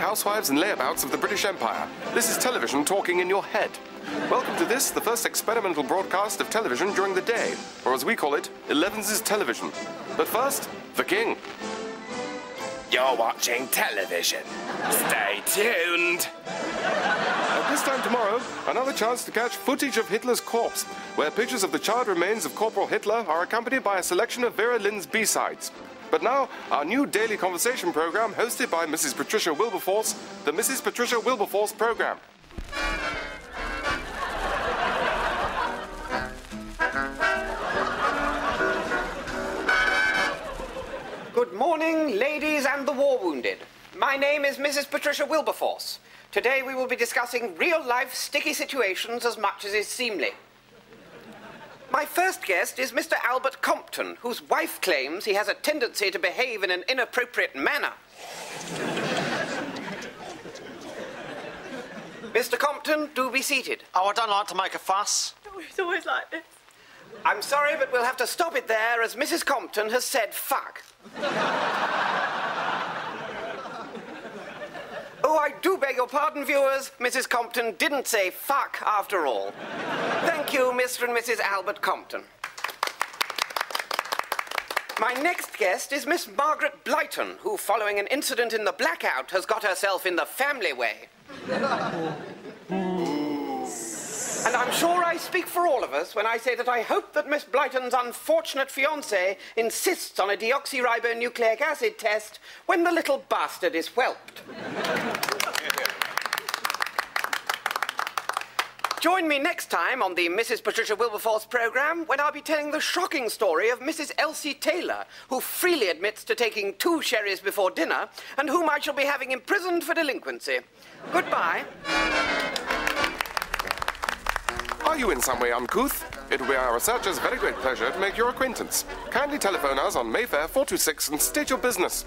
housewives and layabouts of the British Empire. This is television talking in your head. Welcome to this, the first experimental broadcast of television during the day, or as we call it, 11's television. But first, the King. You're watching television. Stay tuned. At this time tomorrow, another chance to catch footage of Hitler's corpse, where pictures of the charred remains of Corporal Hitler are accompanied by a selection of Vera Lynn's B-sides. But now, our new daily conversation program hosted by Mrs. Patricia Wilberforce, the Mrs. Patricia Wilberforce program. Good morning, ladies and the war wounded. My name is Mrs. Patricia Wilberforce. Today we will be discussing real-life sticky situations as much as is seemly. My first guest is Mr. Albert Compton, whose wife claims he has a tendency to behave in an inappropriate manner. Mr. Compton, do be seated. Oh, I don't like to make a fuss. Oh, it's always like this. I'm sorry, but we'll have to stop it there, as Mrs. Compton has said fuck. Oh, I do beg your pardon, viewers. Mrs. Compton didn't say fuck after all. Thank you, Mr. and Mrs. Albert Compton. My next guest is Miss Margaret Blyton, who, following an incident in the blackout, has got herself in the family way. And I'm sure I speak for all of us when I say that I hope that Miss Blyton's unfortunate fiancé insists on a deoxyribonucleic acid test when the little bastard is whelped. Join me next time on the Mrs. Patricia Wilberforce programme when I'll be telling the shocking story of Mrs. Elsie Taylor, who freely admits to taking 2 sherries before dinner and whom I shall be having imprisoned for delinquency. Goodbye. Are you in some way uncouth? It will be our researchers' very great pleasure to make your acquaintance. Kindly telephone us on Mayfair 426 and state your business.